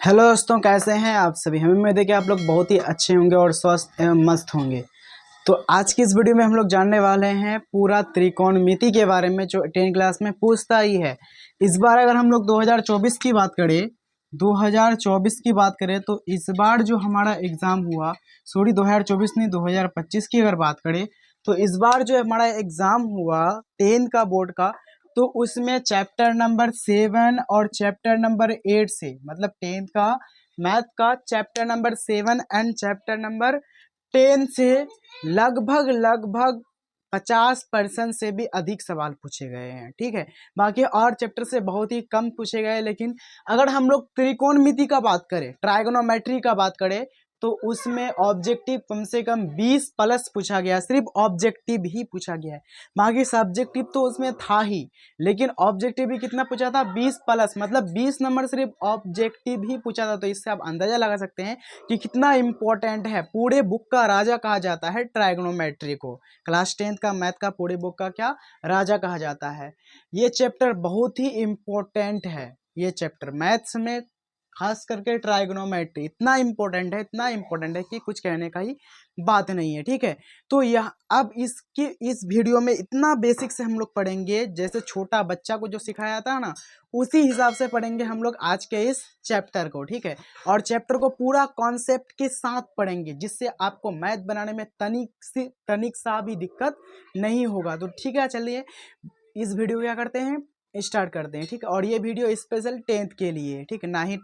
Hello दोस्तों, कैसे हैं आप सभी। हमें उम्मीद है कि आप लोग बहुत ही अच्छे होंगे और स्वस्थ एवं मस्त होंगे। तो आज की इस वीडियो में हम लोग जानने वाले हैं पूरा त्रिकोणमिति के बारे में, जो 10 क्लास में पूछता ही है। इस बार अगर हम लोग 2024 की बात करें, 2024 की बात करें तो इस बार जो हमारा एग्ज़ाम हुआ, सॉरी 2024 नहीं 2025 की अगर बात करें तो इस बार जो हमारा एग्ज़ाम हुआ 10 का बोर्ड का, तो उसमें चैप्टर नंबर 7 और चैप्टर नंबर 8 से, मतलब 10th का मैथ का chapter number 7 and chapter number 10 से लगभग लगभग 50% से भी अधिक सवाल पूछे गए हैं। ठीक है, बाकी और चैप्टर से बहुत ही कम पूछे गए, लेकिन अगर हम लोग त्रिकोणमिति का बात करें, ट्राइगोनोमेट्री का बात करें, तो उसमें ऑब्जेक्टिव कम से कम 20 प्लस पूछा गया। सिर्फ ऑब्जेक्टिव ही पूछा गया है, बाकी सब्जेक्टिव तो उसमें था ही, लेकिन ऑब्जेक्टिव भी कितना पूछा था, 20 प्लस, मतलब 20 नंबर सिर्फ ऑब्जेक्टिव ही पूछा था। तो इससे आप अंदाजा लगा सकते हैं कि कितना इंपॉर्टेंट है। पूरे बुक का राजा कहा जाता है ट्राइगोनोमेट्री को। क्लास 10th का मैथ का पूरे बुक का क्या राजा कहा जाता है। ये चैप्टर बहुत ही इंपॉर्टेंट है। ये चैप्टर मैथ्स में खास करके ट्राइगोनोमेट्री इतना इंपॉर्टेंट है, इतना इंपॉर्टेंट है कि कुछ कहने का ही बात नहीं है। ठीक है, तो यह अब इसकी इस वीडियो में इतना बेसिक से हम लोग पढ़ेंगे, जैसे छोटा बच्चा को जो सिखाया था ना, उसी हिसाब से पढ़ेंगे हम लोग आज के इस चैप्टर को। ठीक है, और चैप्टर को पूरा कॉन्सेप्ट के साथ पढ़ेंगे, जिससे आपको मैथ बनाने में तनिक सा भी दिक्कत नहीं होगा। तो ठीक है, चलिए इस वीडियो को क्या करते हैं, स्टार्ट करते हैं। ठीक है, और ये वीडियो स्पेशल 10th के लिए है। ठीक है, ना ही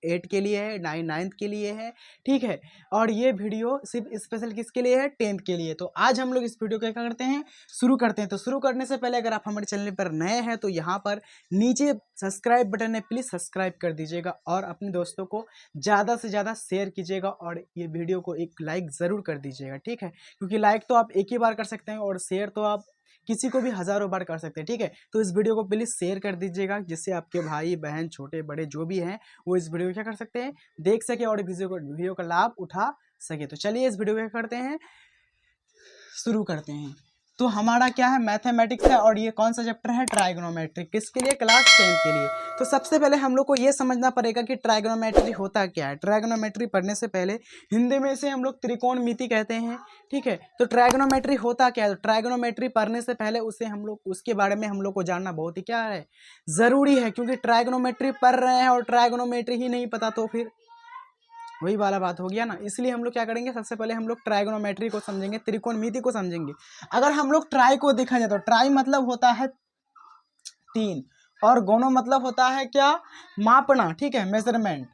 8 के लिए है, 9th के लिए है। ठीक है, और ये वीडियो सिर्फ स्पेशल किसके लिए है, 10th के लिए। तो आज हम लोग इस वीडियो को क्या करते हैं, शुरू करते हैं। तो शुरू करने से पहले अगर आप हमारे चैनल पर नए हैं तो यहाँ पर नीचे सब्सक्राइब बटन है, प्लीज़ सब्सक्राइब कर दीजिएगा और अपने दोस्तों को ज़्यादा से ज़्यादा शेयर कीजिएगा और ये वीडियो को एक लाइक ज़रूर कर दीजिएगा। ठीक है, क्योंकि लाइक तो आप एक ही बार कर सकते हैं और शेयर तो आप किसी को भी हज़ारों बार कर सकते हैं। ठीक है, तो इस वीडियो को प्लीज़ शेयर कर दीजिएगा, जिससे आपके भाई बहन छोटे बड़े जो भी हैं वो इस वीडियो को क्या कर सकते हैं, देख सके और वीडियो का लाभ उठा सके। तो चलिए इस वीडियो को क्या करते हैं, शुरू करते हैं। तो हमारा क्या है, मैथमेटिक्स है, और ये कौन सा चैप्टर है, ट्राइगोनोमेट्री। किसके लिए, क्लास 10 के लिए। तो सबसे पहले हम लोग को ये समझना पड़ेगा कि ट्राइगोनोमेट्री होता क्या है। ट्राइगोनोमेट्री पढ़ने से पहले हिंदी में इसे हम लोग त्रिकोणमिति कहते हैं। ठीक है, तो ट्राइगोनोमेट्री होता क्या है, तो ट्राइगोनोमेट्री पढ़ने से पहले उसे हम लोग उसके बारे में हम लोग को जानना बहुत ही क्या है, ज़रूरी है। क्योंकि ट्राइगोनोमेट्री पढ़ रहे हैं और ट्राइगोनोमेट्री ही नहीं पता तो फिर वही वाला बात हो गया ना। इसलिए हम लोग क्या करेंगे, सबसे पहले हम लोग ट्राइगोनोमेट्री को समझेंगे, त्रिकोणमिति को समझेंगे। अगर हम लोग ट्राई को देखा जाए तो ट्राई मतलब होता है 3, और गोनो मतलब होता है क्या, मापना। ठीक है, मेजरमेंट।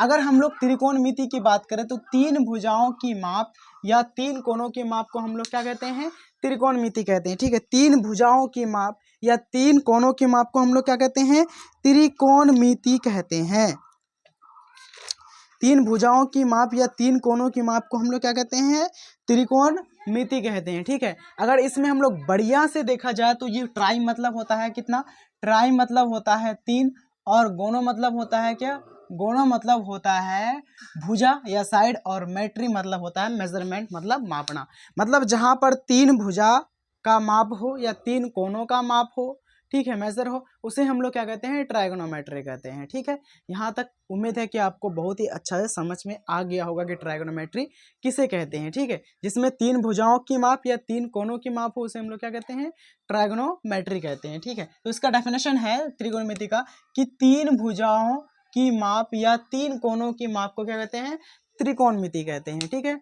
अगर हम लोग त्रिकोणमिति की बात करें तो 3 भुजाओं की माप या 3 कोणों की माप को हम लोग क्या कहते हैं, त्रिकोणमिति कहते हैं। ठीक है, 3 भुजाओं की माप या 3 कोणों की माप को हम लोग क्या कहते हैं, त्रिकोणमिति कहते हैं। 3 भुजाओं की माप या 3 कोणों की माप को हम लोग क्या कहते हैं, त्रिकोणमिति कहते हैं। ठीक है, अगर इसमें हम लोग बढ़िया से देखा जाए तो ये ट्राई मतलब होता है कितना, ट्राई मतलब होता है 3, और गोनो मतलब होता है क्या, गोनो मतलब होता है भुजा या साइड, और मेट्री मतलब होता है मेजरमेंट, मतलब मापना। मतलब जहां पर 3 भुजा का माप हो या 3 कोणों का माप हो, ठीक है, मेजर हो, उसे हम लोग क्या कहते हैं, ट्राइगोनोमेट्री कहते हैं। ठीक है, यहाँ तक उम्मीद है कि आपको बहुत ही अच्छा से समझ में आ गया होगा कि ट्राइगोनोमेट्री किसे कहते हैं। ठीक है, जिसमें 3 भुजाओं की माप या 3 कोणों की माप हो उसे हम लोग क्या कहते हैं, ट्राइगोनोमेट्री कहते हैं। ठीक है, तो इसका डेफिनेशन है त्रिकोणमिति का कि 3 भुजाओं की माप या 3 कोणों की माप को क्या कहते हैं, त्रिकोणमिति कहते हैं। ठीक है,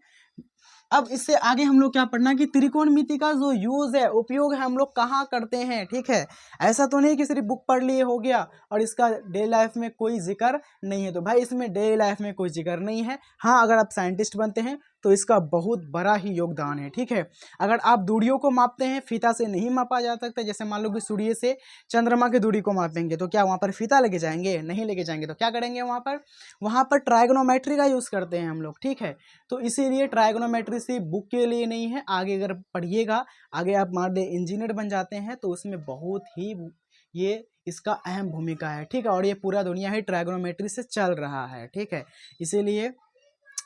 अब इससे आगे हम लोग क्या पढ़ना कि त्रिकोणमिति का जो यूज है, उपयोग है, हम लोग कहाँ करते हैं। ठीक है, ऐसा तो नहीं कि सिर्फ बुक पढ़ लिए हो गया और इसका डे लाइफ में कोई जिक्र नहीं है। तो भाई इसमें डे लाइफ में कोई जिक्र नहीं है। हाँ, अगर आप साइंटिस्ट बनते हैं तो इसका बहुत बड़ा ही योगदान है। ठीक है, अगर आप दूरियों को मापते हैं, फीता से नहीं मापा जा सकता। जैसे मान लो कि सूर्य से चंद्रमा की दूरी को मापेंगे तो क्या वहाँ पर फीता लेके जाएंगे, नहीं लेके जाएंगे। तो क्या करेंगे, वहाँ पर ट्राइगोनोमेट्री का यूज़ करते हैं हम लोग। ठीक है, तो इसीलिए ट्राइगोनोमेट्री सिर्फ बुक के लिए नहीं है, आगे अगर पढ़िएगा, आगे आप मान लीजिए इंजीनियर बन जाते हैं तो उसमें बहुत ही ये इसका अहम भूमिका है। ठीक है, और ये पूरा दुनिया ही ट्राइगोनोमेट्री से चल रहा है। ठीक है, इसीलिए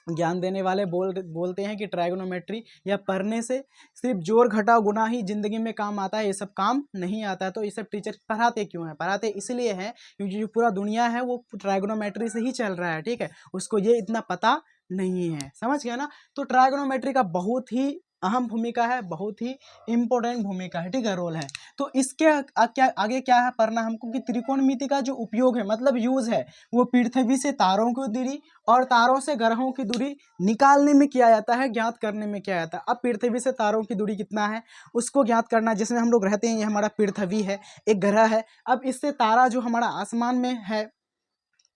ज्ञान देने वाले बोलते हैं कि ट्राइगोनोमेट्री या पढ़ने से सिर्फ जोड़ घटाव गुणा ही जिंदगी में काम आता है, ये सब काम नहीं आता है। तो ये सब टीचर पढ़ाते क्यों हैं? पढ़ाते इसलिए हैं क्योंकि जो पूरा दुनिया है वो ट्राइगोनोमेट्री से ही चल रहा है, ठीक है। उसको ये इतना पता नहीं है, समझ गया ना। तो ट्राइगोनोमेट्री का बहुत ही अहम भूमिका है, बहुत ही इंपॉर्टेंट भूमिका है, ठीक है, रोल है। तो इसके क्या आगे क्या है पढ़ना हमको कि त्रिकोणमिति का जो उपयोग है, मतलब यूज है, वो पृथ्वी से तारों की दूरी और तारों से ग्रहों की दूरी निकालने में किया जाता है, ज्ञात करने में किया जाता है। अब पृथ्वी से तारों की दूरी कितना है उसको ज्ञात करना, जिसमें हम लोग रहते हैं, ये हमारा पृथ्वी है, एक ग्रह है। अब इससे तारा जो हमारा आसमान में है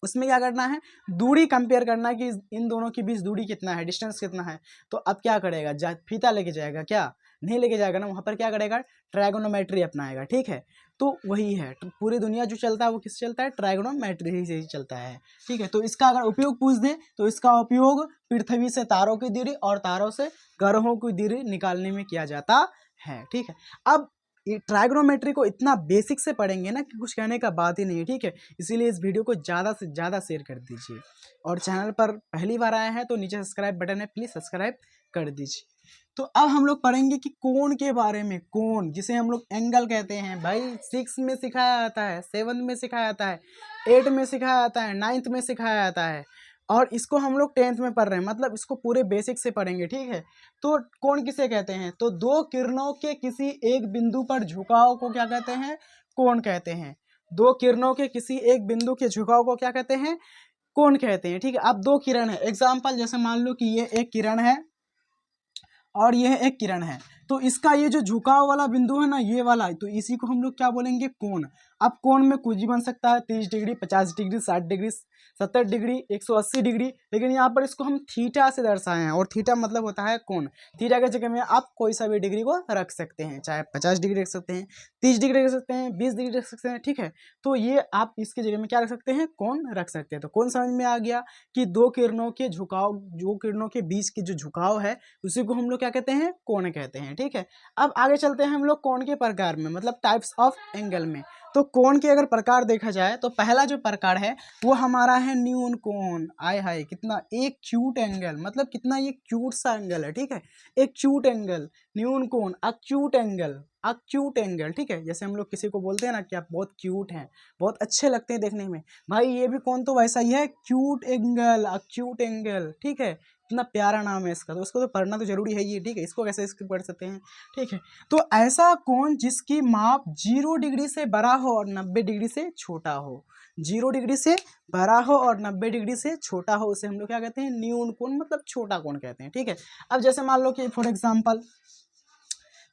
उसमें क्या करना है, दूरी कंपेयर करना कि इन दोनों के बीच दूरी कितना है, डिस्टेंस कितना है। तो अब क्या करेगा, फीता लेके जाएगा क्या? नहीं लेके जाएगा ना, वहाँ पर क्या करेगा, ट्राइगोनोमेट्री अपनाएगा, ठीक है। तो वही है, तो पूरी दुनिया जो चलता है वो किससे चलता है, ट्राइगोनोमेट्री से ही चलता है, ठीक है। तो इसका अगर उपयोग पूछ दे तो इसका उपयोग पृथ्वी से तारों की दूरी और तारों से ग्रहों की दूरी निकालने में किया जाता है, ठीक है। अब ये ट्राइगोनोमेट्री को इतना बेसिक से पढ़ेंगे ना कि कुछ कहने का बात ही नहीं है, ठीक है। इसीलिए इस वीडियो को ज़्यादा से ज़्यादा शेयर कर दीजिए, और चैनल पर पहली बार आए हैं तो नीचे सब्सक्राइब बटन है, प्लीज़ सब्सक्राइब कर दीजिए। तो अब हम लोग पढ़ेंगे कि कोण के बारे में। कोण जिसे हम लोग एंगल कहते हैं भाई, 6 में सिखाया जाता है, 7 में सिखाया जाता है, 8 में सिखाया जाता है, 9th में सिखाया जाता है, और इसको हम लोग 10th में पढ़ रहे हैं, मतलब इसको पूरे बेसिक से पढ़ेंगे, ठीक है। तो कोण किसे कहते हैं, तो दो किरणों के किसी एक बिंदु पर झुकाव को क्या कहते हैं, कोण कहते हैं। दो किरणों के किसी एक बिंदु के झुकाव को क्या कहते हैं, कोण कहते हैं, ठीक है। अब दो किरण है, एग्जाम्पल जैसे मान लो कि ये एक किरण है और यह एक किरण है, तो इसका ये जो झुकाव वाला बिंदु है ना, ये वाला, तो इसी को हम लोग क्या बोलेंगे, कोण। अब कोण में कुछ भी बन सकता है, 30 degree, 50 degree, 60 degree, 70 degree, 180 degree, लेकिन यहाँ पर इसको हम थीटा से दर्शाए हैं, और थीटा मतलब होता है कोण। थीटा की जगह में आप कोई सा भी डिग्री को रख सकते हैं, चाहे 50 डिग्री रख सकते हैं, 30 डिग्री रख सकते हैं, 20 डिग्री रख सकते हैं, ठीक है। तो ये आप इसकी जगह में क्या रख सकते हैं, कोण रख सकते हैं। तो कोण समझ में आ गया कि दो किरणों के झुकाव, दो किरणों के बीच की जो झुकाव है उसी को हम लोग क्या कहते हैं, कोण कहते हैं, ठीक है। अब आगे चलते हैं हम लोग कोण के प्रकार में, मतलब टाइप्स ऑफ एंगल में। तो कोण के अगर प्रकार देखा जाए तो पहला जो प्रकार है वो हमारा है न्यून कोण। आय हाय कितना एक क्यूट एंगल, मतलब कितना ये क्यूट सा एंगल है, ठीक है। एक क्यूट एंगल, न्यून कोण, अक्यूट एंगल, अक्यूट एंगल, ठीक है। जैसे हम लोग किसी को बोलते हैं ना कि आप बहुत क्यूट हैं, बहुत अच्छे लगते हैं देखने में, भाई ये भी कोण तो वैसा ही है, क्यूट एंगल, अक्यूट एंगल, ठीक है। इतना प्यारा नाम है इसका, तो उसको तो पढ़ना तो जरूरी है ये, ठीक है। इसको कैसे इसको पढ़ सकते हैं, ठीक है। तो ऐसा कोण जिसकी माप 0 डिग्री से बड़ा हो और 90 डिग्री से छोटा हो, 0 डिग्री से बड़ा हो और 90 डिग्री से छोटा हो, उसे हम लोग क्या कहते हैं, न्यून कोण, मतलब छोटा कोण कहते हैं, ठीक है। अब जैसे मान लो कि फॉर एग्जाम्पल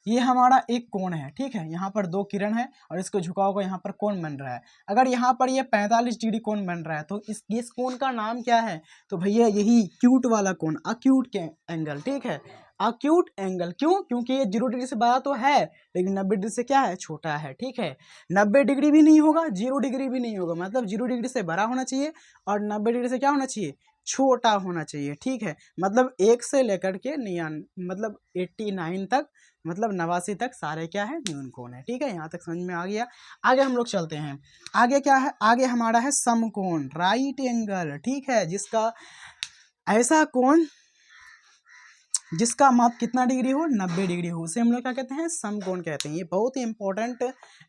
ये हमारा एक कोण है, ठीक है। यहाँ पर दो किरण है और इसको झुकाव को यहाँ पर कोण बन रहा है। अगर यहाँ पर ये 45 डिग्री कोण बन रहा है तो इस कोण का नाम क्या है, तो भैया यही क्यूट वाला कोण, अक्यूट के एंगल, ठीक है। अक्यूट एंगल क्यों, क्योंकि ये 0 डिग्री से बड़ा तो है लेकिन 90 डिग्री से क्या है, छोटा है, ठीक है। 90 डिग्री भी नहीं होगा, 0 डिग्री भी नहीं होगा, मतलब 0 डिग्री से बड़ा होना चाहिए और 90 डिग्री से क्या होना चाहिए, छोटा होना चाहिए, ठीक है। मतलब 1 से लेकर के 99, मतलब 89 तक, मतलब 89 तक सारे क्या है, न्यून कोण है, ठीक है। यहाँ तक समझ में आ गया। आगे हम लोग चलते हैं, आगे क्या है, आगे हमारा है समकोण, राइट एंगल, ठीक है। जिसका ऐसा कोण जिसका माप कितना डिग्री हो, 90 डिग्री हो, उसे हम लोग क्या कहते हैं, समकोण कहते हैं। ये बहुत ही इंपॉर्टेंट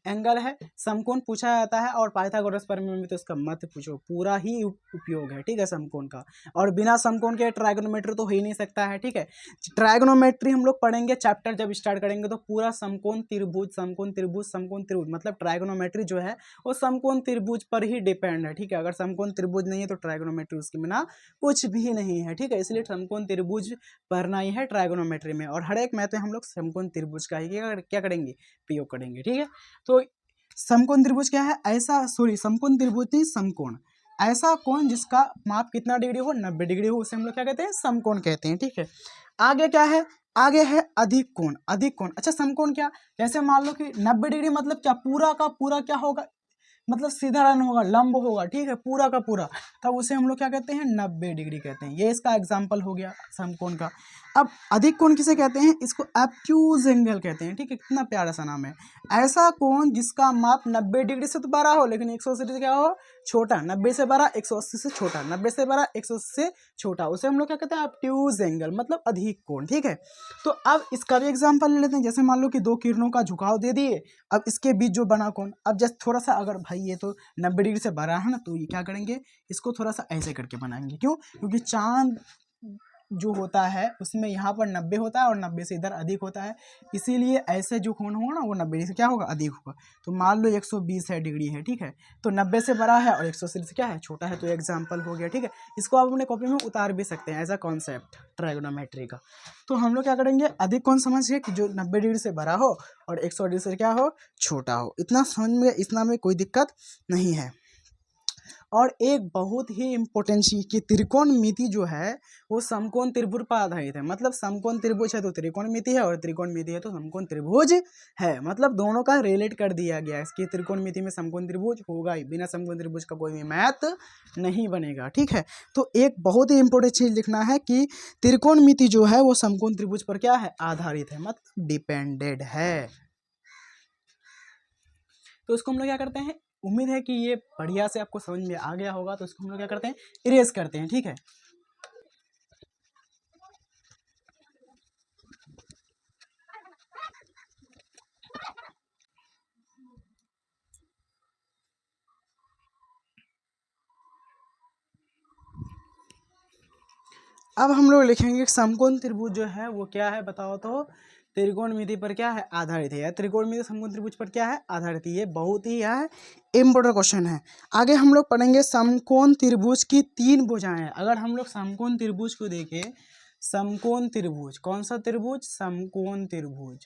एंगल है, समकोण पूछा जाता है, और पाइथागोरस प्रमेय में तो इसका मत पूछो, पूरा ही उपयोग है, ठीक है, समकोण का। और बिना समकोण के ट्राइगोनोमेट्री तो हो ही नहीं सकता है, ठीक है। ट्राइगोनोमेट्री हम लोग पढ़ेंगे, चैप्टर जब स्टार्ट करेंगे तो पूरा समकोण त्रिभुज, समकोण त्रिभुज, समकोण त्रिभुज, मतलब ट्राइगोनोमेट्री जो है वो समकोण त्रिभुज पर ही डिपेंड है, ठीक है। अगर समकोण त्रिभुज नहीं है तो ट्राइगोनोमेट्री उसके बिना कुछ भी नहीं है, ठीक है। इसलिए समकोण त्रिभुज पढ़ना ही है ट्राइगोनोमेट्री में, और हर एक मैथ में हम लोग समकोण त्रिभुज का ही क्या करेंगे, प्रयोग करेंगे, ठीक है। तो समकोण त्रिभुज क्या है, ऐसा, सॉरी, समकोण त्रिभुज नहीं, समकोण, ऐसा कोण जिसका माप कितना डिग्री हो, 90 डिग्री हो, उसे हम लोग क्या कहते हैं, समकोण कहते हैं, ठीक है। आगे क्या है, आगे है अधिक कोण, अधिक कोण। अच्छा समकोण क्या, जैसे मान लो कि 90 डिग्री मतलब क्या, पूरा का पूरा क्या होगा, मतलब सीधा रन होगा, लंब होगा, ठीक है, पूरा का पूरा, तब उसे हम लोग क्या कहते हैं, 90 डिग्री कहते हैं। ये इसका एग्जाम्पल हो गया समकोण का। अब अधिक कोण किसे कहते हैं? इसको ऑब्ट्यूज एंगल कहते हैं, ठीक है। कितना प्यारा सा नाम है। ऐसा कोण जिसका माप 90 डिग्री से तो बड़ा हो लेकिन 180 से क्या हो, छोटा। 90 से बड़ा 180 से छोटा, 90 से बड़ा 180 से छोटा, उसे हम लोग क्या कहते हैं? ऑब्ट्यूज एंगल, मतलब अधिक कोण, ठीक है। तो अब इसका भी एग्जाम्पल ले लेते हैं। जैसे मान लो कि दो किरणों का झुकाव दे दिए, अब इसके बीच जो बना कोण, अब जस्ट थोड़ा सा, अगर भाई ये तो 90 डिग्री से बड़ा है ना, तो ये क्या करेंगे, इसको थोड़ा सा ऐसे करके बनाएंगे। क्यों? क्योंकि चांद जो होता है उसमें यहाँ पर 90 होता है और 90 से इधर अधिक होता है, इसीलिए ऐसे जो कोण होगा ना वो 90 से क्या होगा, अधिक होगा। तो मान लो 120 है डिग्री है, ठीक है, तो 90 से बड़ा है और 180 से क्या है, छोटा है। तो एग्जाम्पल हो गया, ठीक है। इसको आप अपने कॉपी में उतार भी सकते हैं एज अ कॉन्सेप्ट ट्रायगोनोमेट्री का। तो हम लोग क्या करेंगे, अधिक कोण समझिए कि जो 90 डिग्री से बड़ा हो और 180 डिग्री से क्या हो, छोटा हो। इतना समझ में, इतना में कोई दिक्कत नहीं है। और एक बहुत ही इम्पोर्टेंट चीज कि त्रिकोणमिति जो है वो समकोण त्रिभुज पर आधारित है। मतलब समकोण त्रिभुज है तो त्रिकोणमिति है, और त्रिकोणमिति है तो समकोण त्रिभुज है। मतलब दोनों का रिलेट कर दिया गया है कि त्रिकोणमिति में समकोण त्रिभुज होगा ही, बिना समकोण त्रिभुज का कोई भी मैथ नहीं बनेगा, ठीक है। तो एक बहुत ही इंपॉर्टेंट चीज लिखना है कि त्रिकोणमिति जो है वो समकोण त्रिभुज पर क्या है, आधारित है, मतलब डिपेंडेड है। तो इसको हम लोग क्या करते हैं, उम्मीद है कि ये बढ़िया से आपको समझ में आ गया होगा। तो इसको हम लोग क्या करते हैं, इरेज करते हैं, ठीक है। अब हम लोग लिखेंगे समकोण त्रिभुज जो है वो क्या है, बताओ तो। त्रिकोणमिति पर क्या है, आधारित है। या त्रिकोणमिति समकोण त्रिभुज पर क्या है, आधारित है। ये बहुत ही यह इम्पोर्टेंट क्वेश्चन है। आगे हम लोग पढ़ेंगे समकोण त्रिभुज की तीन भुजाएं। अगर हम लोग समकोण त्रिभुज को देखें, समकोण त्रिभुज, कौन सा त्रिभुज, समकोण त्रिभुज,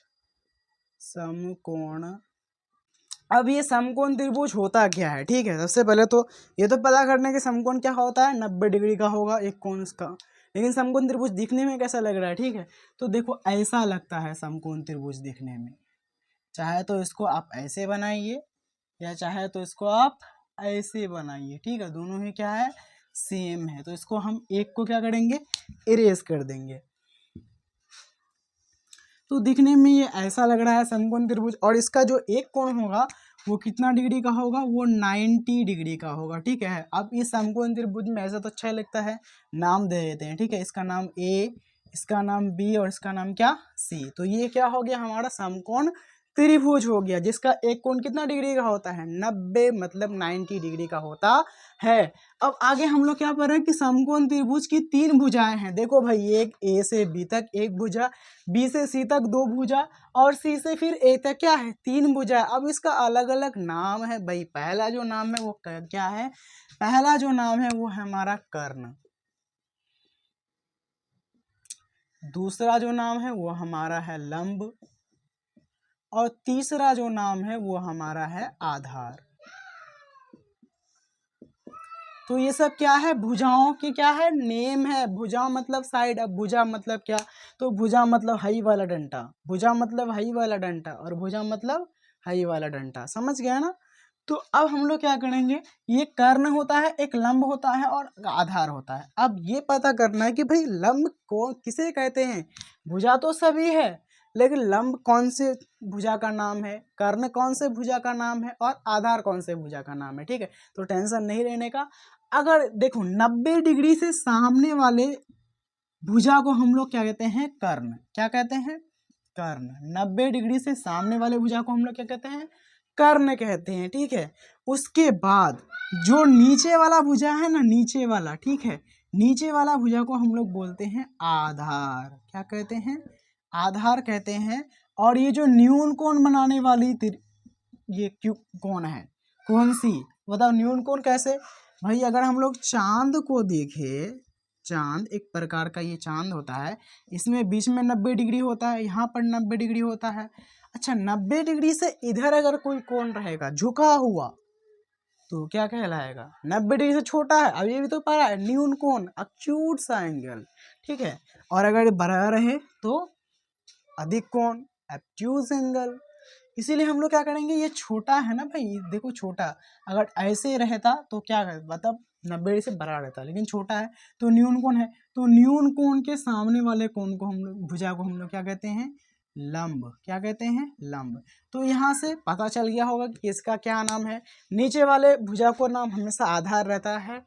समकोण। अब ये समकोण त्रिभुज होता क्या है, ठीक है। सबसे पहले तो ये तो पता करने के समकोण क्या होता है, 90 डिग्री का होगा एक कोण इसका। लेकिन समकोण त्रिभुज दिखने में कैसा लग रहा है, ठीक है। तो देखो ऐसा लगता है समकोण त्रिभुज दिखने में। चाहे तो इसको आप ऐसे बनाइए या चाहे तो इसको आप ऐसे बनाइए, ठीक है। दोनों ही क्या है, सेम है। तो इसको हम एक को क्या करेंगे, इरेज कर देंगे। तो दिखने में ये ऐसा लग रहा है समकोण त्रिभुज, और इसका जो एक कोण होगा वो कितना डिग्री का होगा, वो 90 डिग्री का होगा, ठीक है। अब इस समकोण त्रिभुज में ऐसा तो अच्छा लगता है, नाम दे देते हैं, ठीक है। इसका नाम ए, इसका नाम बी और इसका नाम क्या, सी। तो ये क्या हो गया, हमारा समकोण त्रिभुज हो गया, जिसका एक कोण कितना डिग्री का होता है, 90, मतलब 90 डिग्री का होता है। अब आगे हम लोग क्या पढ़ रहे हैं कि समकोण त्रिभुज की तीन भुजाएं हैं। देखो भाई, एक ए से बी तक एक भुजा, बी से सी तक दो भुजा, और सी से फिर ए तक क्या है, तीन भुजा। अब इसका अलग अलग नाम है भाई। पहला जो नाम है वो क्या है, पहला जो नाम है वो है हमारा कर्ण। दूसरा जो नाम है वो हमारा है लंब, और तीसरा जो नाम है वो हमारा है आधार। तो ये सब क्या है, भुजाओं के क्या है, नेम है। भुजा मतलब साइड। अब भुजा मतलब क्या, तो भुजा मतलब हई वाला डंडा, भुजा मतलब हई वाला डंडा, और भुजा मतलब हई वाला डंडा, समझ गया ना। तो अब हम लोग क्या करेंगे, ये कर्ण होता है, एक लंब होता है और आधार होता है। अब ये पता करना है कि भाई लंब को किसे कहते हैं। भुजा तो सभी है, लेकिन लंब कौन से भुजा का नाम है, कर्ण कौन से भुजा का नाम है, और आधार कौन से भुजा का नाम है, ठीक है। तो टेंशन नहीं लेने का। अगर देखो 90 डिग्री से सामने वाले भुजा को हम लोग क्या कहते हैं, कर्ण। क्या कहते हैं, कर्ण। 90 डिग्री से सामने वाले भुजा को हम लोग क्या कहते हैं, कर्ण कहते हैं, ठीक है। उसके बाद जो नीचे वाला भुजा है ना, नीचे वाला, ठीक है, नीचे वाला भुजा को हम लोग बोलते हैं आधार। क्या कहते हैं, आधार कहते हैं। और ये जो न्यून कोण बनाने वाली ये क्यों कौन है, कौन सी, बताओ न्यून कोण कैसे। भाई अगर हम लोग चांद को देखें, चांद एक प्रकार का ये चांद होता है, इसमें बीच में 90 डिग्री होता है, यहाँ पर 90 डिग्री होता है। अच्छा, 90 डिग्री से इधर अगर कोई कोण रहेगा झुका हुआ तो क्या कहलाएगा, 90 डिग्री से छोटा है। अब ये भी तो पता है, न्यून कोण, अक्यूट सा एंगल, ठीक है। और अगर बड़ा रहे तो अधिक कोण, ऑब्ट्यूज एंगल। इसीलिए हम लोग क्या करेंगे, ये छोटा है ना भाई, देखो छोटा, अगर ऐसे रहता तो क्या, मतलब 90 डिग्री से बड़ा रहता है लेकिन छोटा है, तो न्यून कोण है। तो न्यून कोण के सामने वाले कोण को हम लोग, भुजा को हम लोग क्या कहते हैं, लंब। क्या कहते हैं, लंब। तो यहाँ से पता चल गया होगा कि इसका क्या नाम है। नीचे वाले भुजा को नाम हमेशा आधार रहता है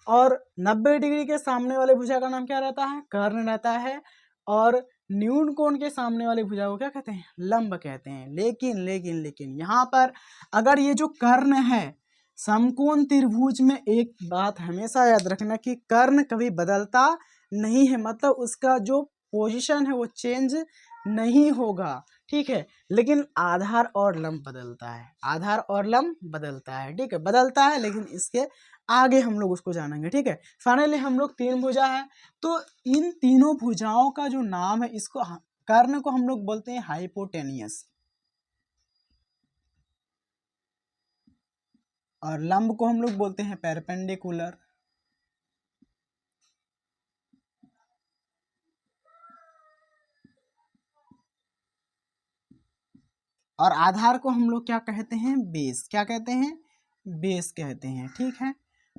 और 90 डिग्री के सामने वाले भुजा का नाम क्या रहता है, कर्ण रहता है। और न्यून कोण के सामने वाले भुजा को क्या कहते हैं, लंब कहते हैं। लेकिन लेकिन लेकिन यहाँ पर अगर ये जो कर्ण है, समकोण त्रिभुज में एक बात हमेशा याद रखना कि कर्ण कभी बदलता नहीं है, मतलब उसका जो पोजीशन है वो चेंज नहीं होगा, ठीक है। लेकिन आधार और लंब बदलता है, आधार और लंब बदलता है, ठीक है, बदलता है, लेकिन इसके आगे हम लोग उसको जानेंगे, ठीक है। फाइनली हम लोग 3 भुजा है, तो इन तीनों भुजाओं का जो नाम है, इसको कर्ण को हम लोग बोलते हैं हाइपोटेनियस और लंब को हम लोग बोलते हैं परपेंडिकुलर और आधार को हम लोग क्या कहते हैं, बेस। क्या कहते हैं, बेस कहते हैं, ठीक है।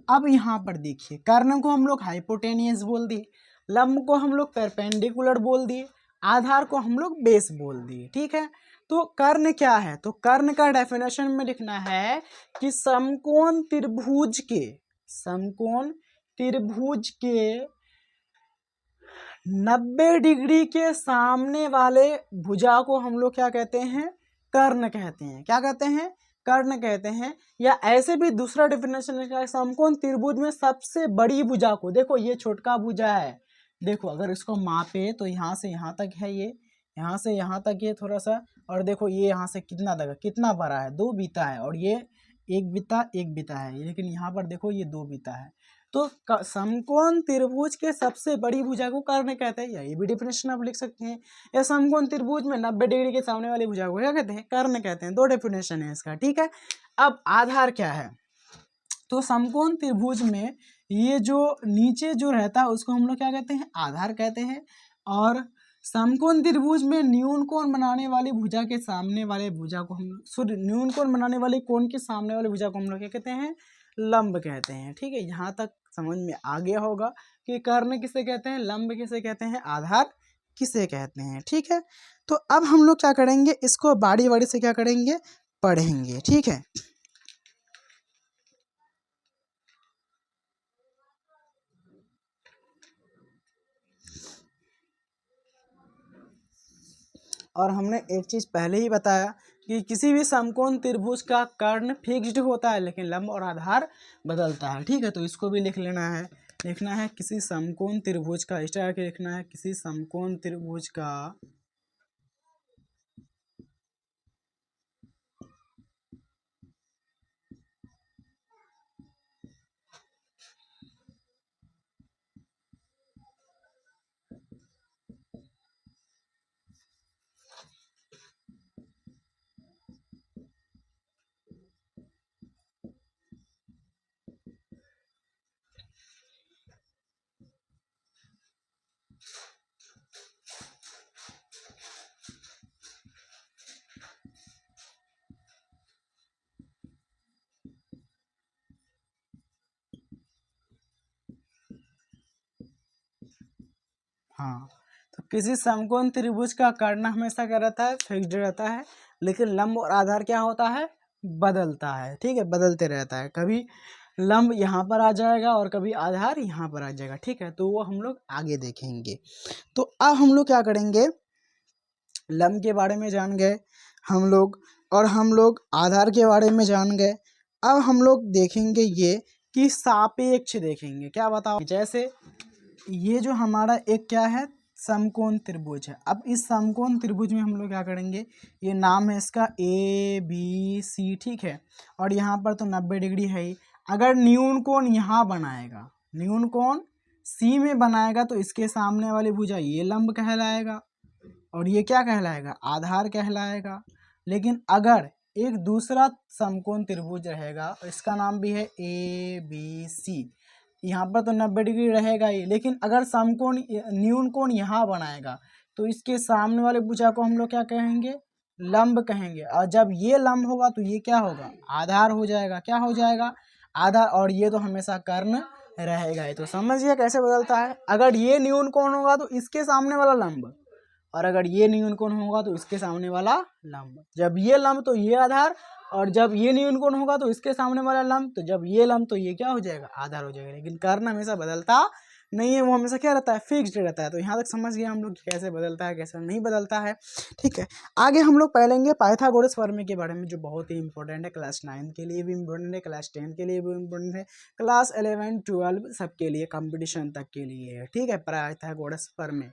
अब यहाँ पर देखिए, कर्ण को हम लोग हाइपोटेनियस बोल दिए, लंब को हम लोग परपेंडिकुलर बोल दिए, आधार को हम लोग बेस बोल दिए, ठीक है। तो कर्ण क्या है, तो कर्ण का डेफिनेशन में लिखना है कि समकोण त्रिभुज के, समकोण त्रिभुज के 90 डिग्री के सामने वाले भुजा को हम लोग क्या कहते हैं, कर्ण कहते हैं। क्या कहते हैं, कर्ण कहते हैं। या ऐसे भी दूसरा डेफिनेशन है, समकोण त्रिभुज में सबसे बड़ी भुजा को, देखो ये छोटका भुजा है, देखो अगर इसको मापे तो यहाँ से यहाँ तक है, ये यहाँ से यहाँ तक ये थोड़ा सा, और देखो ये यहाँ से कितना तक, कितना बड़ा है, 2 बीता है, और ये एक बीता है, लेकिन यहाँ पर देखो ये 2 बीता है। तो समकोण त्रिभुज के सबसे बड़ी भुजा को कर्ण कहते हैं, या ये भी डेफिनेशन आप लिख सकते हैं। या समकोण त्रिभुज में 90 डिग्री के सामने वाली भुजा को क्या कहते हैं, कर्ण कहते हैं। 2 डेफिनेशन है इसका, ठीक है। अब आधार क्या है, तो समकोण त्रिभुज में ये जो नीचे जो रहता है उसको हम लोग क्या कहते हैं, आधार कहते हैं। और समकोण त्रिभुज में न्यून कोण बनाने वाली भुजा के सामने वाले भुजा को हम, सॉरी, न्यून कोण बनाने वाले कोण के सामने वाले भुजा को हम लोग क्या कहते हैं, लंब कहते हैं, ठीक है। यहाँ तक समझ में आ गया होगा कि कर्ण किसे कहते हैं, लंब किसे कहते हैं, आधार किसे कहते हैं, ठीक है। तो अब हम लोग क्या करेंगे, इसको बारी बारी से क्या करेंगे, पढ़ेंगे, ठीक है। और हमने एक चीज़ पहले ही बताया कि किसी भी समकोण त्रिभुज का कर्ण फिक्स्ड होता है, लेकिन लंब और आधार बदलता है, ठीक है। तो इसको भी लिख लेना है, लिखना है किसी समकोण त्रिभुज का, इस तरह के लिखना है, किसी समकोण त्रिभुज का हाँ, तो किसी समकोण त्रिभुज का कर्ण हमेशा क्या रहता है, फिक्स्ड रहता है, लेकिन लंब और आधार क्या होता है, बदलता है, ठीक है, बदलते रहता है। कभी लंब यहाँ पर आ जाएगा और कभी आधार यहाँ पर आ जाएगा, ठीक है। तो वो हम लोग आगे देखेंगे। तो अब हम लोग क्या करेंगे, लंब के बारे में जान गए हम लोग, और हम लोग आधार के बारे में जान गए। अब हम लोग देखेंगे ये कि सापेक्ष देखेंगे। क्या बताओ, जैसे ये जो हमारा एक क्या है, समकोण त्रिभुज है। अब इस समकोण त्रिभुज में हम लोग क्या करेंगे, ये नाम है इसका ABC, ठीक है। और यहाँ पर तो 90 डिग्री है ही। अगर न्यून कोण यहाँ बनाएगा, न्यून कोण C में बनाएगा, तो इसके सामने वाली भुजा ये लंब कहलाएगा और ये क्या कहलाएगा, आधार कहलाएगा। लेकिन अगर एक दूसरा समकोण त्रिभुज रहेगा, इसका नाम भी है ABC, यहाँ पर तो 90 डिग्री रहेगा ही, लेकिन अगर समकोण न्यून कोण यहाँ बनाएगा, तो इसके सामने वाले भुजा को हम लोग क्या कहेंगे, लंब कहेंगे। और जब ये लंब होगा तो ये क्या होगा, आधार हो जाएगा। क्या हो जाएगा, आधार, और ये तो हमेशा कर्ण रहेगा ही। तो समझिए कैसे बदलता है। अगर ये न्यून कोण होगा तो इसके सामने वाला लंब, और अगर ये न्यून कोण होगा तो इसके सामने वाला लंब। जब ये लंब तो ये आधार, और जब ये न्यून कोण होगा तो इसके सामने वाला लंब, तो जब ये लंब तो ये क्या हो जाएगा, आधार हो जाएगा। लेकिन कर्ण हमेशा बदलता नहीं है, वो हमेशा क्या रहता है, फिक्स्ड रहता है। तो यहाँ तक समझ गए हम लोग कैसे बदलता है कैसे नहीं बदलता है। ठीक है, आगे हम लोग पढ़ेंगे पाइथागोरस प्रमेय के बारे में, जो बहुत ही इंपॉर्टेंट है। क्लास 9 के लिए भी इंपॉर्टेंट है, क्लास 10 के लिए भी इंपॉर्टेंट है, क्लास 11 12 सबके लिए, कंपटीशन तक के लिए है। ठीक है, पाइथागोरस प्रमेय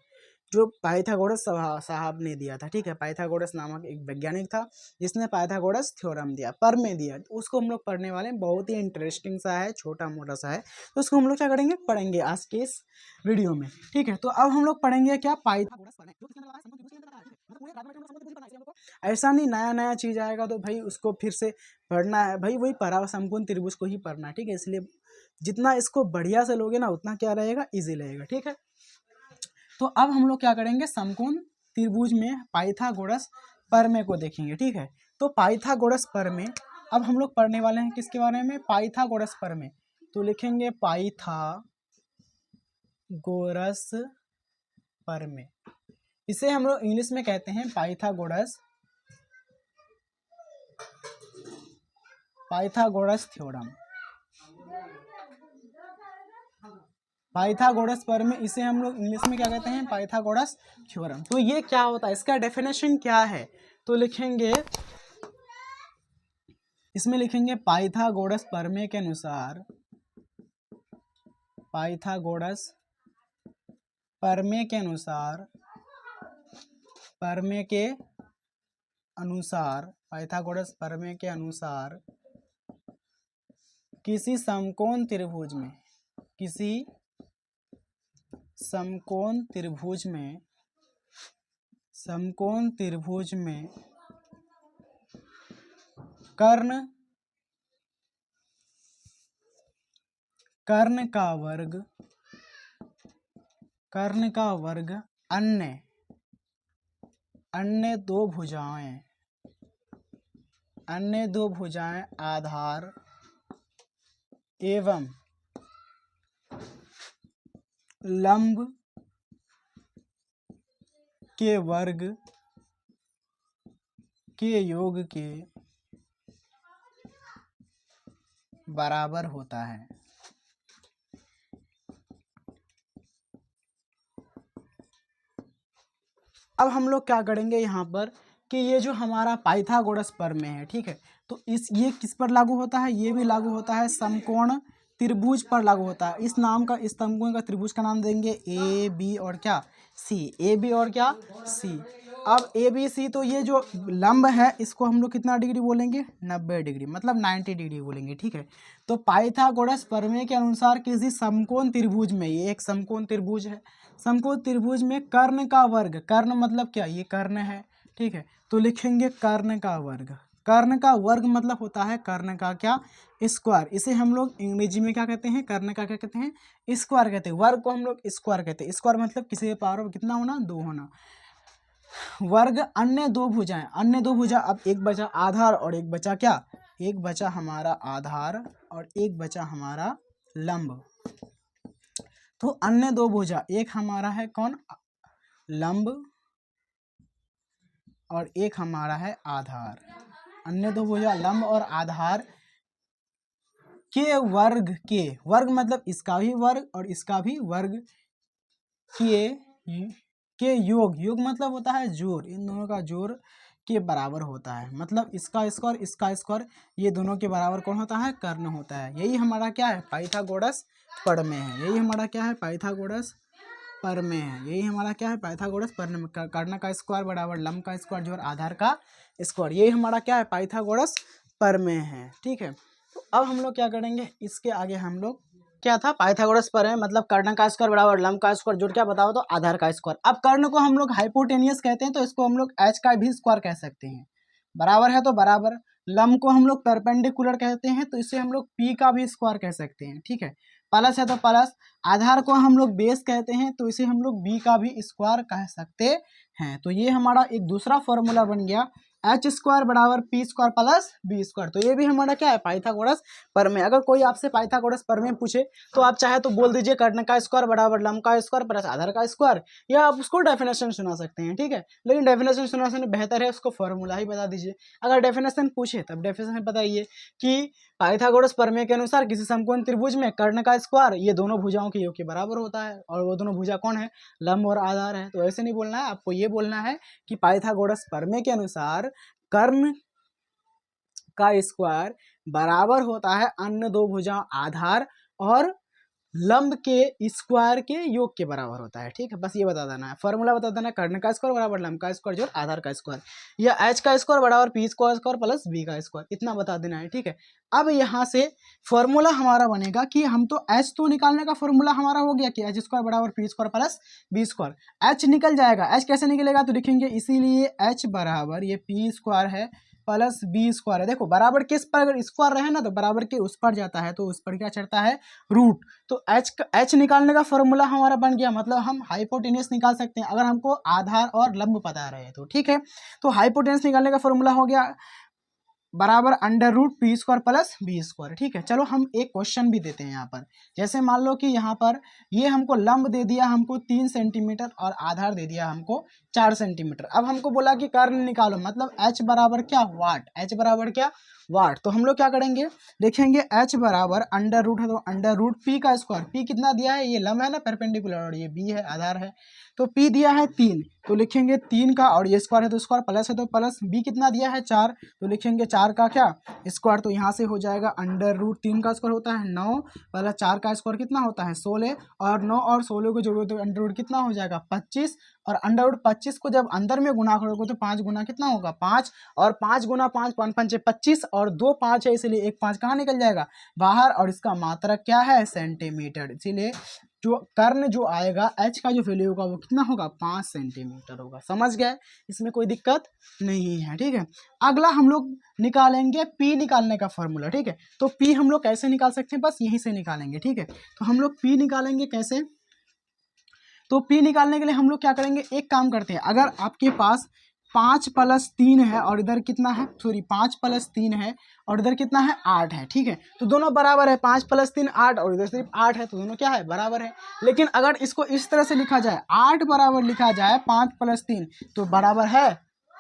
जो पाइथागोरस साहब ने दिया था। ठीक है, पाइथागोरस नामक एक वैज्ञानिक था जिसने पाइथागोरस थ्योरम दिया, प्रमेय दिया। तो उसको हम लोग पढ़ने वाले हैं, बहुत ही इंटरेस्टिंग सा है, छोटा मोटा सा है। तो उसको हम लोग क्या करेंगे, पढ़ेंगे आज के इस वीडियो में। ठीक है, तो अब हम लोग पढ़ेंगे क्या, पाइथागोरस प्रमेय। ऐसा नहीं नया नया चीज आएगा तो भाई उसको फिर से पढ़ना है, भाई वही पढ़ा समकोण त्रिभुज को ही पढ़ना है। ठीक है, इसलिए जितना इसको बढ़िया से लोगे ना उतना क्या रहेगा, इजी रहेगा। ठीक है, तो अब हम लोग क्या करेंगे, समकोण त्रिभुज में पाइथागोरस प्रमेय को देखेंगे। ठीक है, तो पाइथागोरस प्रमेय अब हम लोग पढ़ने वाले हैं किसके बारे में, पाइथागोरस प्रमेय। तो लिखेंगे पाइथागोरस प्रमेय, इसे हम लोग इंग्लिश में कहते हैं पाइथागोरस थ्योरम। पाइथागोरस प्रमेय, इसे हम लोग इंग्लिश में क्या कहते हैं, पाइथागोरस थ्योरम। तो ये क्या होता है, इसका डेफिनेशन क्या है, तो लिखेंगे, इसमें लिखेंगे पाइथागोरस प्रमेय के अनुसार, पाइथागोरस प्रमेय के अनुसार, पाइथागोरस प्रमेय के अनुसार किसी समकोण त्रिभुज में, किसी समकोण त्रिभुज में कर्ण का वर्ग अन्य दो भुजाएं आधार एवं लंब के वर्ग के योग के बराबर होता है। अब हम लोग क्या करेंगे यहाँ पर कि ये जो हमारा पाइथागोरस प्रमेय है, ठीक है, तो ये किस पर लागू होता है, ये भी लागू होता है समकोण त्रिभुज पर लागू होता है। इस समकोण का त्रिभुज का नाम देंगे ए बी और क्या, सी। ए बी और क्या, सी। अब ए बी सी, तो ये जो लंब है इसको हम लोग कितना डिग्री बोलेंगे, 90 डिग्री, मतलब 90 डिग्री बोलेंगे। ठीक है, तो पाइथागोरस प्रमेय के अनुसार किसी समकोण त्रिभुज में, ये एक समकोण त्रिभुज है, समकोण त्रिभुज में कर्ण का वर्ग, कर्ण मतलब क्या, ये कर्ण है। ठीक है, तो लिखेंगे कर्ण का वर्ग। कर्ण का वर्ग मतलब होता है कर्ण का क्या, स्क्वायर। इसे हम लोग अंग्रेजी में क्या कहते हैं, कर्ण का क्या कहते हैं, स्क्वायर कहते हैं। वर्ग को हम लोग स्क्वायर कहते हैं। स्क्वायर मतलब किसी के पावर में कितना होना, 2 होना। वर्ग अन्य दो भुजाएं, अन्य दो भुजा, अब एक बचा आधार और एक बचा क्या, एक बचा हमारा आधार और एक बचा हमारा लंब। तो अन्य दो भुजा, एक हमारा है कौन, लंब, और एक हमारा है आधार। अन्य दो भुजा लंब और आधार के वर्ग, के वर्ग मतलब इसका भी वर्ग और इसका भी वर्ग के योग मतलब होता है जोड़, इन दोनों का जोड़ के बराबर होता है। मतलब इसका स्क्वायर ये दोनों के बराबर कौन होता है, कर्ण होता है। यही हमारा क्या है, पाइथागोरस प्रमेय है। यही हमारा क्या है, पाइथागोरस प्रमेय है। यही हमारा क्या है, पाइथागोरस प्रमेय। कर्ण का स्क्वायर बराबर लंब का स्क्वायर जोड़ आधार का स्क्वायर, यही हमारा क्या है, पाइथागोरस प्रमेय है। ठीक है, तो अब हम लोग क्या करेंगे, इसके आगे हम लोग क्या था, पाइथागोरस प्रमेय मतलब कर्ण का स्क्वायर बराबर लंब का स्क्वायर जोड़ क्या बताओ तो आधार का स्क्वायर। अब कर्ण को हम लोग हाइपोटेनियस कहते हैं, तो इसको हम लोग एच का भी स्क्वायर कह सकते हैं, बराबर है तो बराबर। लंब को हम लोग परपेंडिकुलर कहते हैं, तो इसे हम लोग पी का भी स्क्वायर कह सकते हैं। ठीक है, प्लस है तो प्लस। आधार को हम लोग बेस कहते हैं, तो इसे हम लोग बी का भी स्क्वायर कह सकते हैं। तो ये हमारा एक दूसरा फॉर्मूला बन गया एच स्क्वायर बराबर P square plus B square. तो ये भी हमारा क्या है, पाइथागोरस प्रमेय। अगर कोई आपसे पाइथागोरस प्रमेय पूछे तो आप चाहे तो बोल दीजिए कर्ण का स्क्वायर बराबर लंब का स्क्वायर प्लस आधार का स्क्वायर, या आप उसको डेफिनेशन सुना सकते हैं, ठीक है। लेकिन डेफिनेशन सुनाने से बेहतर है उसको फॉर्मूला ही बता दीजिए। अगर डेफिनेशन पूछे तब डेफिनेशन बताइए कि पाइथागोरस प्रमेय के अनुसार किसी समकोण त्रिभुज में कर्ण का स्क्वायर ये दोनों भुजाओं के योग के बराबर होता है, और वो दोनों भुजा कौन है, लंब और आधार है। तो ऐसे नहीं बोलना है, आपको ये बोलना है कि पाइथागोरस प्रमेय के अनुसार कर्ण का स्क्वायर बराबर होता है अन्य दो भुजाओं आधार और लंब के स्क्वायर के योग के बराबर होता है, ठीक है। बस ये बता देना है, फॉर्मूला बता देना है, कर्ण का स्क्वायर बराबर लंब का स्क्वायर जोड़ आधार का स्क्वायर, या एच का स्क्वायर बराबर पी स्क्वायर प्लस बी का स्क्वायर, इतना बता देना है, ठीक है। अब यहाँ से फॉर्मूला हमारा बनेगा कि हम तो एच तो निकालने का फॉर्मूला हमारा हो गया कि एच स्क्वायर बराबर P square plus B square. H निकल जाएगा, एच कैसे निकलेगा तो लिखेंगे इसीलिए एच बराबर ये पी स्क्वायर है प्लस बी स्क्वायर है। देखो बराबर किस पर अगर स्क्वायर रहे ना तो बराबर के उस पर जाता है, तो उस पर क्या चढ़ता है, रूट। तो एच निकालने का फॉर्मूला हमारा बन गया, मतलब हम हाइपोटेन्यूस निकाल सकते हैं अगर हमको आधार और लंब पता रहे तो, ठीक है। तो हाइपोटेन्यूस निकालने का फॉर्मूला हो गया बराबर under root P square plus B square, ठीक है। चलो हम एक क्वेश्चन भी देते हैं यहाँ पर। जैसे मान लो कि यहाँ पर ये हमको लंब दे दिया हमको 3 सेंटीमीटर और आधार दे दिया हमको 4 सेंटीमीटर। अब हमको बोला कि कर्ण निकालो, मतलब एच बराबर क्या, वाट। एच बराबर क्या, वाट। तो हम लोग क्या करेंगे, देखेंगे एच बराबर अंडर रूट है तो अंडर रूट पी का स्क्वायर। पी कितना दिया है, ये लंब है ना परपेंडिकुलर, और ये बी है आधार है, तो पी दिया है 3 तो लिखेंगे 3 का, और ये स्क्वायर है तो स्क्वायर, प्लस है तो प्लस, बी कितना दिया है 4 तो लिखेंगे 4 का क्या स्क्वायर। तो यहाँ से हो जाएगा अंडर रूट 3 का स्क्वायर होता है 9 प्लस 4 का स्क्वायर कितना होता है 16, और 9 और 16 को जोड़ो तो अंडर रूट कितना हो जाएगा 25, और अंडर रूट 25 को जब अंदर में गुना करोगे तो 5 गुना कितना होगा 5, और 5 गुना 5 5 5 25, और 2 5 है इसलिए एक 5 कहाँ निकल जाएगा बाहर, और इसका मात्रक क्या है सेंटीमीटर। इसीलिए जो कर्ण जो आएगा एच का जो वैल्यू होगा वो कितना होगा 5 सेंटीमीटर होगा। समझ गए, इसमें कोई दिक्कत नहीं है, ठीक है। अगला हम लोग निकालेंगे पी निकालने का फॉर्मूला, ठीक है। तो पी हम लोग कैसे निकाल सकते हैं, बस यहीं से निकालेंगे, ठीक है। तो हम लोग पी निकालेंगे कैसे, तो पी निकालने के लिए हम लोग क्या करेंगे, एक काम करते हैं, अगर आपके पास 5 प्लस 3 है और इधर कितना है, सॉरी 5 प्लस 3 है और इधर कितना है 8 है, ठीक है। तो दोनों बराबर है, 5 प्लस 3 8 और इधर सिर्फ 8 है, तो दोनों क्या है बराबर है। लेकिन अगर इसको इस तरह से लिखा जाए 8 बराबर लिखा जाए 5 प्लस 3 तो बराबर है,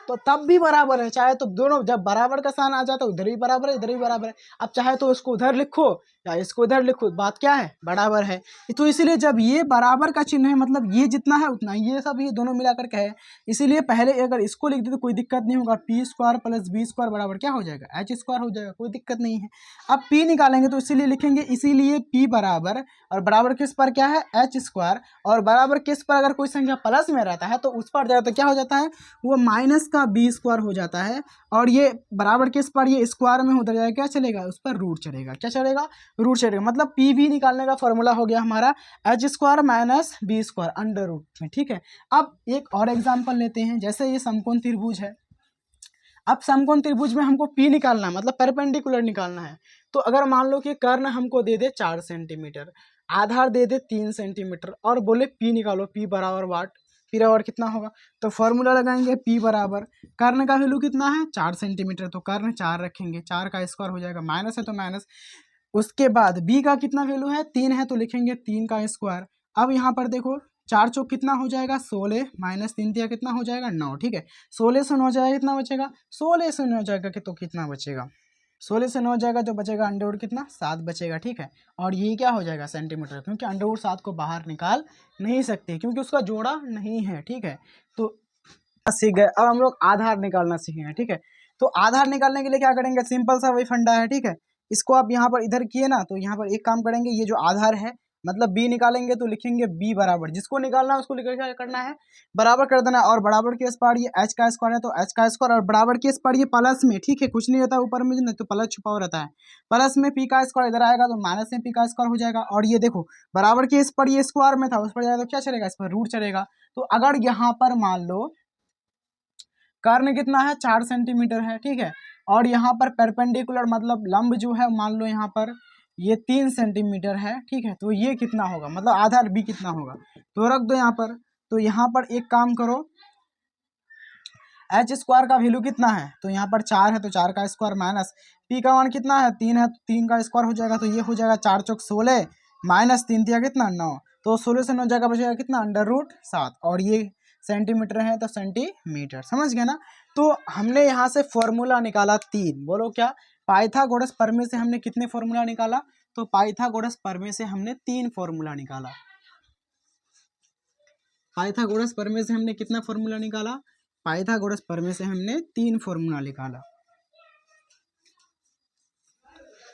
तो तब भी बराबर है। चाहे तो दोनों जब बराबर का साइन आ जाता है उधर भी बराबर है इधर भी बराबर है। अब चाहे तो इसको उधर लिखो या इसको इधर लिखो, बात क्या है बराबर है। तो इसीलिए जब ये बराबर का चिन्ह है मतलब ये जितना है उतना ये सब ये दोनों मिलाकर के है, इसीलिए पहले अगर इसको लिख दे तो कोई दिक्कत नहीं होगा। P square plus B square बराबर क्या हो जाएगा एच स्क्वायर हो जाएगा, कोई दिक्कत नहीं है। अब पी निकालेंगे तो इसीलिए लिखेंगे इसीलिए पी बराबर, और बराबर किस पर क्या है एच स्क्वायर, और बराबर किस पर अगर कोई संख्या प्लस में रहता है तो उस पर जाए तो क्या हो जाता है वो माइनस का बी स्क्वायर हो जाता है, और ये बराबर किस पर ये स्क्वायर में उधर जाएगा क्या चलेगा उस पर रूट चलेगा, क्या चलेगा रूट चलेगा। मतलब पी वी निकालने का फॉर्मूला हो गया हमारा H square minus B square under root में, ठीक है। अब एक और एग्जांपल लेते हैं, जैसे ये समकोण त्रिभुज है। अब समकोण त्रिभुज में हमको पी निकालना है मतलब परपेंडिकुलर निकालना है। तो अगर मान लो कि कर्ण हमको दे दे 4 सेंटीमीटर, आधार दे दे 3 सेंटीमीटर, और बोले पी निकालो, पी बराबर वाट, पी बराबर कितना होगा, तो फॉर्मूला लगाएंगे पी बराबर कर्ण का वैल्यू कितना है 4 सेंटीमीटर, तो कर्ण 4 रखेंगे, 4 का स्क्वायर हो जाएगा, माइनस है तो माइनस। उसके बाद बी का कितना वैल्यू है 3 है तो लिखेंगे 3 का स्क्वायर। अब यहाँ पर देखो 4 चौक कितना हो जाएगा 16 माइनस 3 दिया कितना हो जाएगा 9, ठीक है। 16 से 9 जाएगा कितना बचेगा, 16 से 9 जाएगा कि तो कितना बचेगा 16 से 9 जाएगा तो बचेगा अंडर रूट कितना 7 बचेगा, ठीक है। और ये क्या हो जाएगा सेंटीमीटर, क्योंकि अंडर रूट 7 को बाहर निकाल नहीं सकते क्योंकि उसका जोड़ा नहीं है, ठीक है। तो सीख गए। अब हम लोग आधार निकालना सीखेंगे, ठीक है। तो आधार निकालने के लिए क्या करेंगे, सिंपल सा वही फंडा है, ठीक है। इसको आप यहाँ पर इधर किए ना तो यहाँ पर एक काम करेंगे, ये जो आधार है मतलब बी निकालेंगे तो लिखेंगे बी बराबर, जिसको निकालना है उसको लिख क्या करना है बराबर कर देना है, और बराबर के इस पार ये एच का स्क्वायर है तो एच का स्क्वायर, और बराबर के इस पार ये प्लस में, ठीक है, कुछ नहीं रहता ऊपर में नहीं तो प्लस छुपा हुआ रहता है, प्लस में पी का स्क्वायर इधर आएगा तो माइनस में पी का स्क्वायर हो जाएगा। और ये देखो बराबर के इस पर ये स्क्वायर में था उस पर जाएगा तो क्या चलेगा इस पर रूट चलेगा। तो अगर यहाँ पर मान लो कर्ण कितना है 4 सेंटीमीटर है, ठीक है, और यहाँ पर परपेंडिकुलर मतलब लंब जो है मान लो यहाँ पर ये 3 सेंटीमीटर है, ठीक है, तो ये कितना होगा मतलब आधार बी कितना होगा, तो रख दो यहाँ पर। तो यहाँ पर एक काम करो एच स्क्वायर का वैल्यू कितना है, तो यहाँ पर 4 है तो 4 का स्क्वायर माइनस पी का मान कितना है 3 है तो 3 का स्क्वायर हो जाएगा, तो ये हो जाएगा 4 चौक 16 माइनस 3 दिया कितना 9, तो 16 से 9 जगह बचेगा कितना √7, और ये सेंटीमीटर है तो सेंटीमीटर, समझ गए ना। तो हमने यहाँ से फॉर्मूला निकाला 3, बोलो क्या, पाइथागोरस प्रमेय से हमने कितने फॉर्मूला निकाला, तो पाइथागोरस प्रमेय से हमने 3 फॉर्मूला निकाला। पाइथागोरस प्रमेय से हमने कितना फॉर्मूला निकाला, पाइथागोरस प्रमेय से हमने 3 फॉर्मूला निकाला।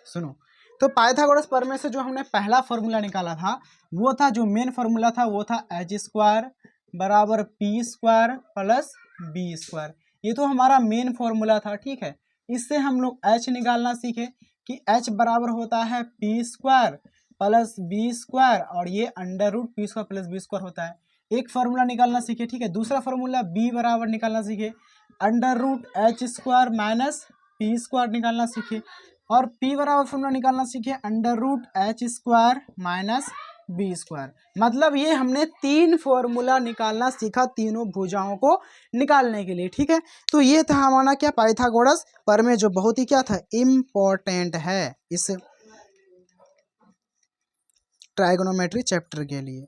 सुनो, तो पाइथागोरस प्रमेय से जो हमने पहला फॉर्मूला निकाला था वो था, जो मेन फॉर्मूला था वो था एच स्क्वायर बराबर P square plus B square, ये तो हमारा मेन फॉर्मूला था, ठीक है। इससे हम लोग एच निकालना सीखे कि एच बराबर होता है P square plus B square, और ये √पी स्क्वायर प्लस बी स्क्वायर होता है। एक फार्मूला निकालना सीखे, ठीक है। दूसरा फार्मूला बी बराबर निकालना सीखे √h² माइनस पी स्क्वायर निकालना सीखे, और पी बराबर फार्मूला निकालना सीखे √h² माइनस बी स्क्वायर। मतलब ये हमने 3 फॉर्मूला निकालना सीखा तीनों भुजाओं को निकालने के लिए, ठीक है। तो ये था हमारा क्या, पाइथागोरस प्रमेय, जो बहुत ही क्या था, इम्पोर्टेंट है इस ट्राइगोनोमेट्री चैप्टर के लिए।